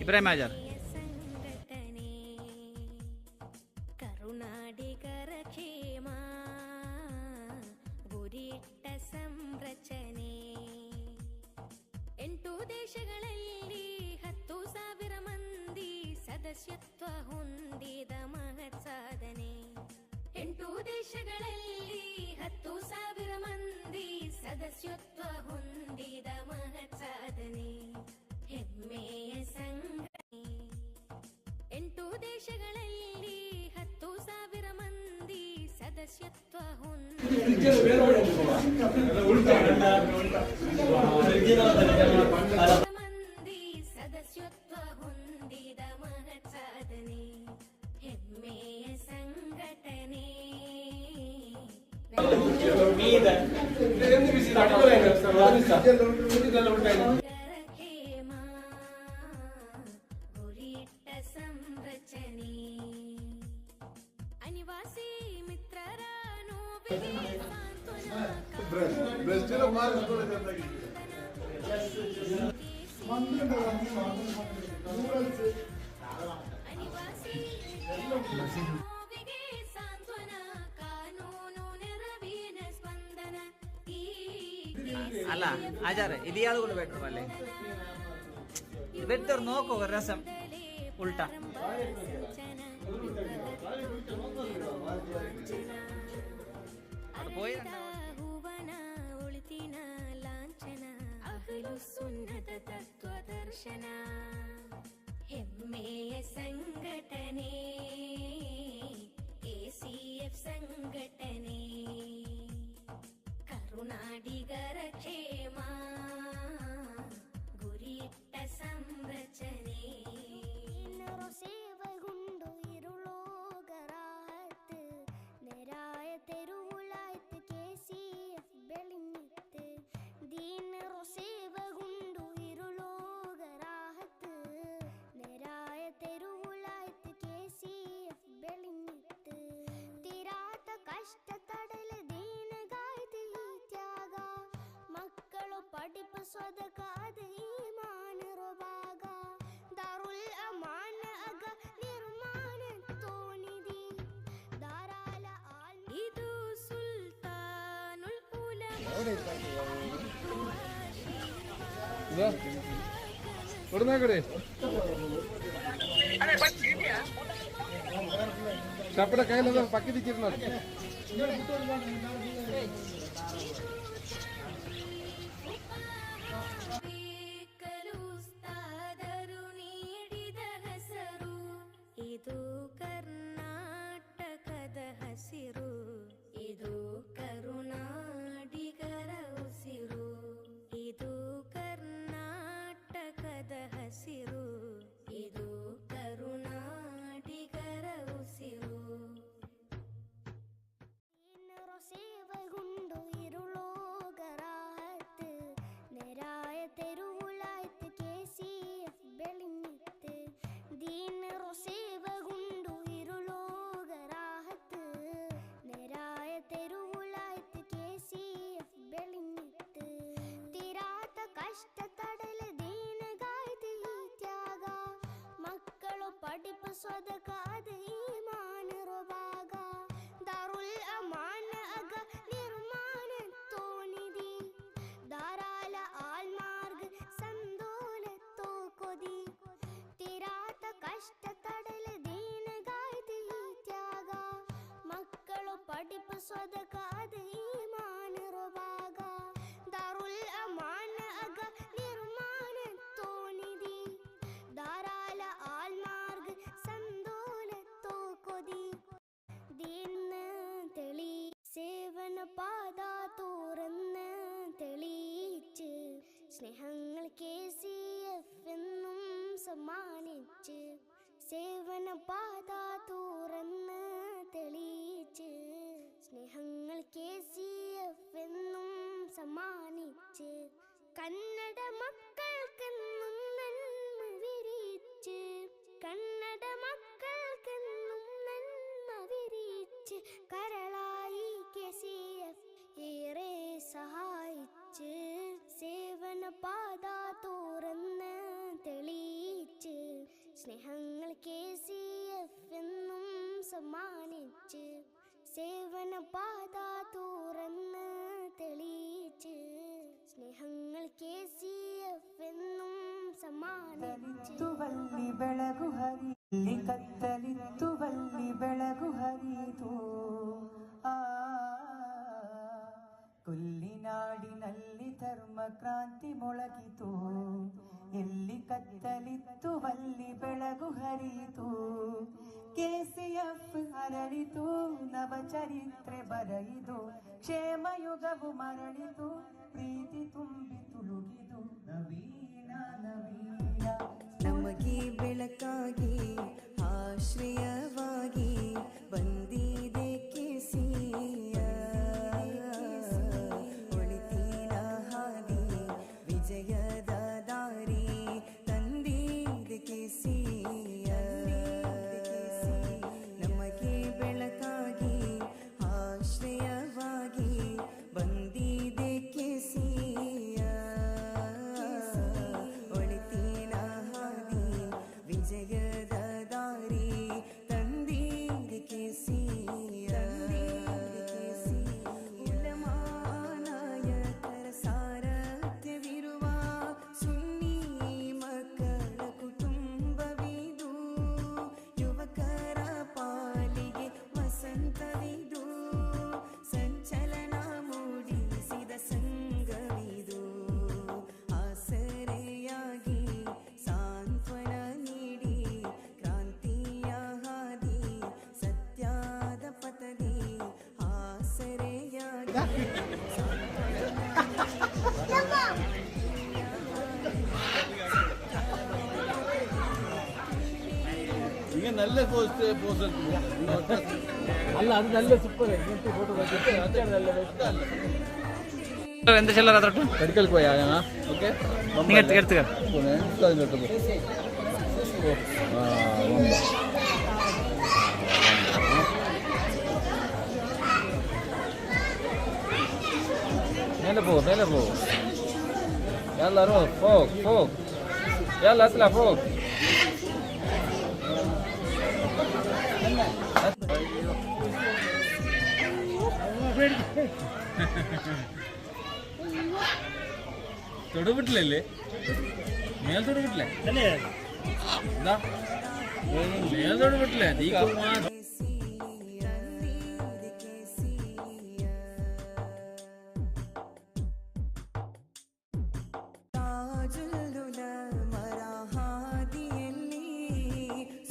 ಇಬ್ರಾಹಿಂ ಆಜಾರ್ ಕರುನಾಡಿಗರ ಕ್ಷೇಮ ಗುರಿಯಿಟ್ಟ ಸಂರಚನೆ 8 ದೇಶಗಳಲ್ಲಿ 10,000 ಮಂದಿ ಸದಸ್ಯತ್ವ ಹೊಂದಿದ ಮಹತ್ ಸಾಧನೆ 8 ದೇಶಗಳಲ್ಲಿ 10,000 ಮಂದಿ ಸದಸ್ಯತ್ವ ಹೊಂದಿದ ಮಹತ್ ಸಾಧನೆ ಹೆಮ್ಮೆಯ ಸಂಘಟನೆ 8 ದೇಶಗಳಲ್ಲಿ 10,000 ಮಂದಿ ಸದಸ್ಯತ್ವ ಹೊಂದಿದ ಮಹತ್ ಸಾಧನೆ ಹೆಮ್ಮೆಯ ಸಂಘಟನೆ ಸಂರಚನೆ ಅನಿವಾಸಿ ಮಿತ್ರರ ನೋವಿಗೆ ಸಾಂತ್ವನ ಕಾನೂನು ನೆರವಿನ ಸ್ಪಂದನ ಅಲ್ಲ ಆಚಾರ ಇದು ಯಾವ್ದು ಕೂಡ ಬೇಕು ಅಲ್ಲಿ ಬೆಟ್ಟರು ನೋಕೋ ರಸಂ ಉಲ್ಟಾ ಹೂವನ ಉಳಿತಿನ ಲಾಂಛನ ಅಹಲು ಸುನ್ನತ ತತ್ವದರ್ಶನ ಹೆಮ್ಮೆಯ ಸಂಘಟನೆ ಕೆಸಿಎಫ್ ಸಂಘಟನೆ ಕರುನಾಡಿಗರ ಕ್ಷೇಮ ಗುರಿಯಿಟ್ಟ ಸಂರಚನೆ ಸೇವಗುಂಡು ഇരുളോകറാഹത്ത് നേരായ തെരുവുലായത്ത് KCF വെളിഞ്ഞിത്ത് ദീനറോ സേവകുണ്ടു ഇരുളോകറാഹത്ത് നേരായ തെരുവുലായത്ത് KCF വെളിഞ്ഞിത്ത് തീരാത്ത കഷ്ടതടല് ദീനഗായത് ഈ ത്യാഗ മക്കളു പഠിപ്പ് സ്വതകാത് ഈമാനറോ ഭാಗ ದಾರುಲ್ ಅಮಾನ ಅಗ ನಿರ್ಮಾಣ ತೋನಿದಿ ದಾರಾಲ ಆಲ್ ಇದು ಸುಲ್ತಾನುಲ್ ಉಲಮಾ ಕೊಡನಾಗಡೆ ಚಪ್ಪಡ ಕೈಲ ಪಕ್ಕದಿಕ್ಕಿರ್ ನೋಡಿ ಇದು ಕರ್ನಾಟಕದ ಹಸಿರು ಇದು ಕರುನಾಡಿಗರ ಉಸಿರು ಇದು ಕರ್ನಾಟಕದ ಹಸಿರು ಇದು ಕರುನಾಡಿಗರ ಉಸಿರು ಸೇವಗುಂಡು ഇരുളോಗರಾಹತ್ നേരായ തെരുവുലായത്ത് KCF ಬೆಳಿഞ്ഞിത്ത് ദീനറോ ಸೇವಗುಂಡು ഇരുളോಗರಾಹತ್ നേരായ തെരുവുലായത്ത് KCF ಬೆಳಿഞ്ഞിത്ത് തീരാത്ത കഷ്ടതടല് ദീനഗായത് ഈ ತ್ಯಾಗ ಮಕ್ಕಳು പഠിപ്പ് സ്വതകാത് ഈമാനറോ ಭಾಗ ದಾರುಲ್ ಅಮಾನ ಅಗ ನಿರ್ಮಾಣ ತೋನಿದಿ ದಾರಾಲ ಆಲ್ಮಾರ್ಗ ಸಂದೋಲತ್ತೋ ಕೊದಿ ತೀರಾತ ಕಷ್ಟ ತಡಲ ದೀನಗಾಯ್ತು ಈ ತ್ಯಾಗ ಮಕ್ಕಳು പഠിപ്പ് ಸ್ವದಕಾದ ಈಮಾನರೋ ಭಾಗ ದಾರುಲ್ ಅಮಾನ ಅಗ ನಿರ್ಮಾಣ ತೋನಿದಿ ದಾರಾಲ ಆಲ್ಮಾರ್ಗ ಸಂದೋಲತ್ತೋ ಕೊದಿ ദിന തെളി സേവന പാത തുറന്ന് തെളിയിച്ച് സ്നേഹങ്ങൾ KCF എന്നും സമ്മാനിച്ച് സേവന പാത തുറന്ന് തെളിയിച്ച് സ്നേഹങ്ങൾ KCF എന്നും സമ്മാനിച്ച് കന്നഡ മക്കൾക്കെന്നും നന്മ വിരിച്ച് കന്നഡ മക്കൾക്കെന്നും നന്മ വിരിച്ച് തെളിയിച്ച് കരളായി KCF ഏറെ സഹായിച്ച് സേവന പാത തുറന്ന് തെളിയിച്ച് സ്നേഹങ്ങൾ KCF എന്നും സമ്മാനിച്ച് സേവന പാത തുറന്ന് തെളിയിച്ച് സ്നേഹങ്ങൾ KCF എന്നും സമ്മാനിച്ചു. വല്ലി ಬೆಳಗು ಹರಿಲಿ ಕತ್ತಲಿತ್ತು ವಲ್ಲಿ ಬೆಳಗು ಹರಿಯಿತು ಕೊಲ್ಲಿನಾಡಿನಲ್ಲಿ ಧರ್ಮ ಕ್ರಾಂತಿ ಮೊಳಗಿತು ಎಲ್ಲಿ ಕತ್ತಲಿತ್ತು ವಲ್ಲಿ ಬೆಳಗು ಹರಿಯಿತು KCF ಹರಳಿತು ನವ ಚರಿತ್ರೆ ಬರೆಯಿತು ಕ್ಷೇಮಯುಗವು ಮರಳಿತು ಪ್ರೀತಿ ತುಂಬಿ ತುಳುಗಿದು ನವೀನ ನವೀನ ನಮಗೆ ಬೆಳಕಾಗಿ ಆಶ್ರಯವಾಗಿ ಬಂದಿದೆ KCF ಒಳಿತಿನ ಹಾದಿ ವಿಜಯದ ದಾರಿ ತಂದಿದೆ KCF ನಮಗೆ ಬೆಳಕಾಗಿ ಆಶ್ರಯವಾಗಿ ಬಂದಿದೆ KCF ಒಳಿತಿನ ಹಾದಿ ವಿಜಯದ ದಾರಿ ತಂದಿದೆ KCF ಉಲಮಾನಾಯಕರ ಸಾರಥ್ಯವಿರುವ ಸುನ್ನಿ ಮಕ್ಕಳ ಕುಟುಂಬವಿದು ಯುವಕರ ಪಾಲಿಗೆ ವಸಂತವಿದು ಸಂಚಲನ ಮೂಡಿಸಿದ ಸಂಘವಿದು ಆಸರೆಯಾಗಿ ಸಾಂತ್ವನ ನೀಡಿ ಕ್ರಾಂತಿಯ ಹಾದಿ ಸತ್ಯದ ಪಥದಿ ಆಸರೆಯಾಗಿ ഇങ്ങനെ നല്ല പോസ്റ്റ് അല്ല അത് നല്ല സൂപ്പർ ഇങ്ങനത്തെ ഫോട്ടോ നല്ല ఎంత చిల్లర అదొట్టు മെഡിക്കൽ പോയാ ഓക്കെ നിങ്ങൾ എടുത്തുക ಮೇಲೆ ಪೋ ಎಲ್ಲರೂ ಹೋಗ್ ಎಲ್ಲ ಹತ್ತಲ ಹೋಗ್ തൊടുപിട്ടില്ലേ മേൽ തൊടുപിട്ടില്ലേ എന്താ മേൽ തൊടുപിട്ടില്ലേ നീ ತಾಜುಲ್ ಹಾದಿಯಲ್ಲಿ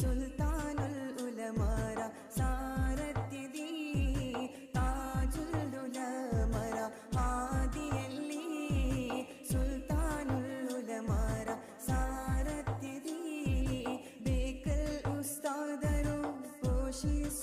ಸುಲ್ತಾನುಲ್ ಉಲಮರ ಸಾರಥ್ಯದಿ ತಾಜುಲ್ ಹಾದಿಯಲ್ಲಿ ಸುಲ್ತಾನುಲ್ ಉಲಮರ ಸಾರಥ್ಯದಿ ಬೇಕಲ್ ಉಸ್ತಾದರು ಪೋಷಿಸ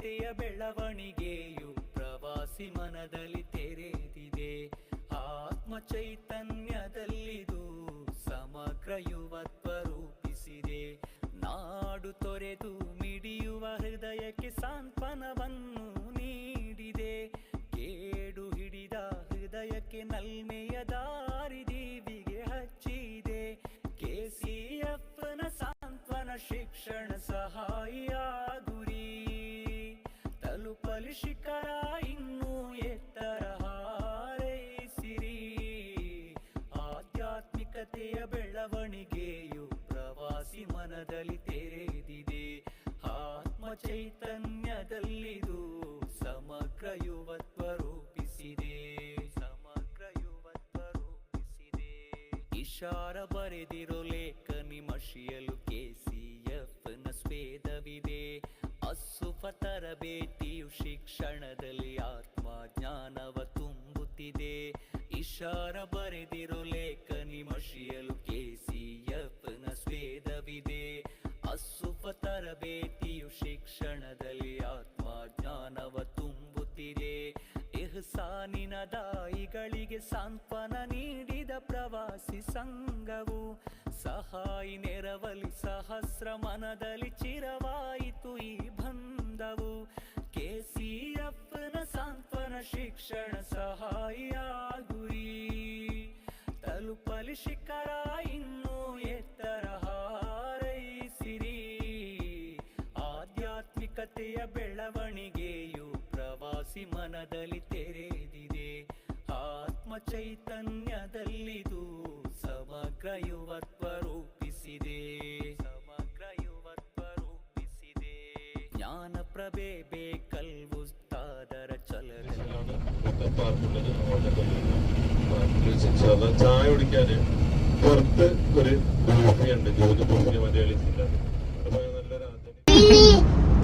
ಆತ್ಮೀಕತೆಯ ಬೆಳವಣಿಗೆಯು ಪ್ರವಾಸಿ ಮನದಲ್ಲಿ ತೆರೆದಿದೆ. ಆತ್ಮ ಚೈತನ್ಯದಲ್ಲಿದು ಸಮಗ್ರ ಯುವತ್ವ ರೂಪಿಸಿದೆ. ನಾಡು ತೊರೆದು ಮಿಡಿಯುವ ಹೃದಯಕ್ಕೆ ಸಾಂತ್ವನವನ್ನು ನೀಡಿದೆ. ಕೇಡು ಹಿಡಿದ ಹೃದಯಕ್ಕೆ ನಲ್ಮೆಯ ದಾರಿ ದೀವಿಗೆ ಹಚ್ಚಿದೆ. KCFನ ಸಾಂತ್ವನ ಶಿಕ್ಷಣ ಸಹಾಯ ಗುರಿ ತಲುಪಲಿ ಶಿಖರ ಇನ್ನೂ ಎತ್ತರ ಹಾರೈಸಿರಿ. ಆಧ್ಯಾತ್ಮಿಕತೆಯ ಬೆಳವಣಿಗೆಯು ಪ್ರವಾಸಿ ಮನದಲ್ಲಿ ತೆರೆದಿದೆ. ಆತ್ಮ ಚೈತನ್ಯದಲ್ಲಿದು ಸಮಗ್ರ ಯುವತ್ವ ರೂಪಿಸಿದೆ. ಇಶಾರ ಬರೆದಿರೋ ಲೇಖನಿ ಮಷಿಯಲು KCFನ ಸ್ವೇದವಿದೆ. ಅಸುಫ ತರಬೇತಿಯು ಶಿಕ್ಷಣದಲ್ಲಿ ಆತ್ಮಜ್ಞಾನವ ತುಂಬುತ್ತಿದೆ. ಇಶಾರ ಬರೆದಿರೋ ಲೇಖನಿ ಮಷಿಯಲು KCFನ ಸ್ವೇದವಿದೆ. ಅಸುಫ ತರಬೇತಿಯು ಶಿಕ್ಷಣದಲ್ಲಿ ಆತ್ಮಜ್ಞಾನವ ತುಂಬುತ್ತಿದೆ. ಇಹ್ಸಾನಿನ ದಾಯಿಗಳಿಗೆ ಸಾಂತ್ವನ ನೀಡಿದ ಪ್ರವಾಸಿ ಸಂಘವು ಸಹಾಯಿ ನೆರವಲಿ ಸಹಸ್ರ ಮನದಲ್ಲಿ ಚಿರವಾಯಿತು ಈ ಬಂಧವು. KCFನ ಸಾಂತ್ವನ ಶಿಕ್ಷಣ ಸಹಾಯ ಗುರಿ ತಲುಪಲಿ ಶಿಖರ ಇನ್ನೂ ಎತ್ತರ ಹಾರೈಸಿರಿ. ಆಧ್ಯಾತ್ಮಿಕತೆಯ ಬೆಳವಣಿಗೆಯು ಪ್ರವಾಸಿ ಮನದಲ್ಲಿ ತೆರೆದಿದೆ. ಆತ್ಮ ಚೈತನ್ಯದಲ್ಲಿದು ಸಮಗ್ರ ಯುವತ್ವ ರೂಪಿಸಿದೆ. ಜ್ಞಾನ ಪ್ರಭೆ ಬೇಕಲ್ವುಸ್ತಾದರ ಚಲನೆ ചായ കുടിക്കാന് പുറത്ത് ഒരു ബൂഫിയുണ്ട്. ജ്യോതി ബൂഫിനെ മറ്റേ കളിച്ചില്ല. നല്ല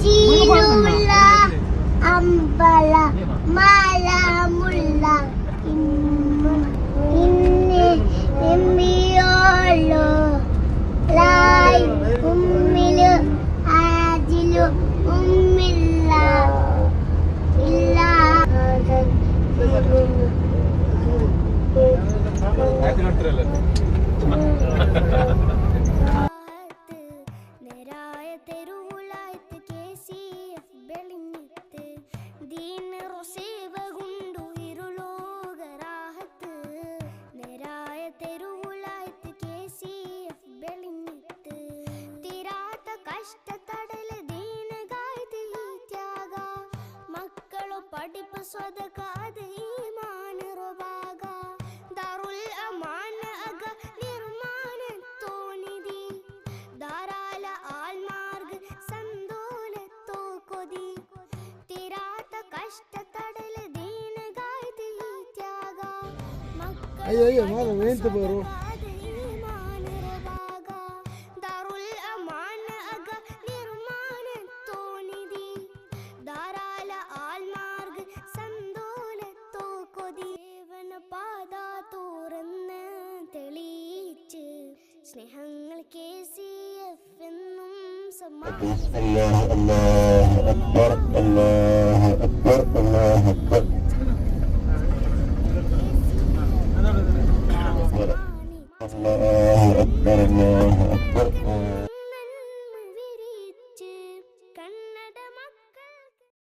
ചീനുള്ള അമ്പല മല മുള്ള ഇന്നെ എമ്മിയോളോ ലായ് ഉമ്മില് ആജിലു ഉമ്മില്ല ഇല്ല നേരായ തെരുവുലായത്ത് KCF വെളിഞ്ഞിത്ത് ദീന റൊസേവ കൊണ്ടു ഇരുലോകരാഹത്ത്. നേരായ തെരുവുലായത്ത് KCF വെളിഞ്ഞിത്ത് തീരാത്ത കഷ്ട തടല് ദീനಗಾಯ್ತು ಈ ತ್ಯಾಗ. ಮಕ್ಕಳು പഠിപ്പ് സ്വതക അത് ഈമാനിರೋ ಭಾಗ. ದಾರುಲ್ ಅಮಾನ ಅಗ ನಿರ್ಮಾಣ ತೋನಿದಿ ಧಾರಾಳ ಆಲ್ಮಾರ್ಗ ಸಂದೋಲತ್ತೋ ಕೊದಿ. ತೀರಾತ ಕಷ್ಟ ತಡಲ ದೀನಗಾಯ್ತು ಈ ತ್ಯಾಗ. ಮಕ್ಕಳು ಈಮಾನಿರೋ ಭಾಗ. ದಾರುಲ್ ಅಮಾನ ಅಗ ನಿರ್ಮಾಣ ತೋನಿದಿ ಧಾರಾಳ ആൽമാർഗ് സന്തോലത്തോ കൊതി. ദേവന പാത തുറന്ന് തെളിയിച്ച് സ്നേഹങ്ങൾ KCF എന്നും അല്ലാഹു അക്ബർ.